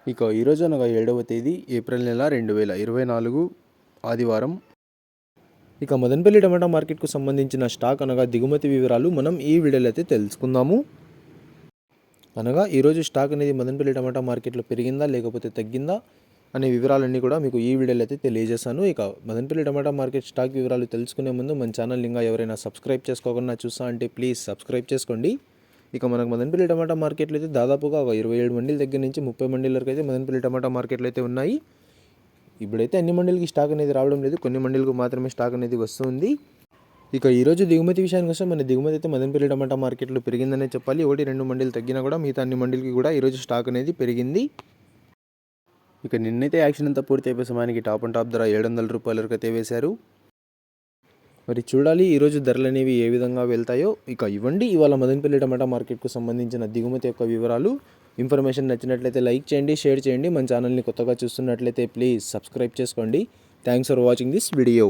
ఇక ఈరోజు అనగా 7వ తేదీ ఏప్రిల్ నెల 2024 ఆదివారం. ఇక మదనపల్లి టమాటా మార్కెట్కు సంబంధించిన స్టాక్ అనగా దిగుమతి వివరాలు మనం ఈ వీడియోలో అయితే తెలుసుకుందాము. అనగా ఈరోజు స్టాక్ అనేది మదనపల్లి టమాటా మార్కెట్లో పెరిగిందా లేకపోతే తగ్గిందా అనే వివరాలన్నీ కూడా మీకు ఈ వీడియోలో అయితే తెలియజేస్తాను. ఇక మదనపల్లి టమాటా మార్కెట్ స్టాక్ వివరాలు తెలుసుకునే ముందు మన ఛానల్ ఇంకా ఎవరైనా సబ్స్క్రైబ్ చేసుకోకుండా చూస్తా అంటే ప్లీజ్ సబ్స్క్రైబ్ చేసుకోండి. ఇక మనకు మదనపల్లి టమాటా మార్కెట్లో అయితే దాదాపుగా ఒక 27 మండీల దగ్గర నుంచి 30 మండీల వరకు అయితే మదనపల్లి టమాటా మార్కెట్లో అయితే ఉన్నాయి. ఇప్పుడైతే అన్ని మండీలకి స్టాక్ అనేది రావడం లేదు, కొన్ని మండీలకు మాత్రమే స్టాక్ అనేది వస్తుంది. ఇక ఈరోజు దిగుమతి విషయానికి వస్తే మన దిగుమతి అయితే మదనపల్లి టమాటా మార్కెట్లో పెరిగిందనే చెప్పాలి. 1-2 మండీలు తగ్గినా కూడా మిగతా అన్ని మండీలకి కూడా ఈరోజు స్టాక్ అనేది పెరిగింది. ఇక నిన్నైతే యాక్షన్ అంతా పూర్తి అయిపోయే సమయానికి టాప్ అండ్ టాప్ ధర 700 రూపాయల వరకు అయితే వేశారు. మరి చూడాలి ఈరోజు ధరలు అనేవి ఏ విధంగా వెళ్తాయో. ఇక ఇవ్వండి ఇవాళ మదనపల్లి టమాటా మార్కెట్కు సంబంధించిన దిగుమతి యొక్క వివరాలు. ఇన్ఫర్మేషన్ నచ్చినట్లయితే లైక్ చేయండి, షేర్ చేయండి. మన ఛానల్ని కొత్తగా చూస్తున్నట్లయితే ప్లీజ్ సబ్స్క్రైబ్ చేసుకోండి. Thanks for watching this video.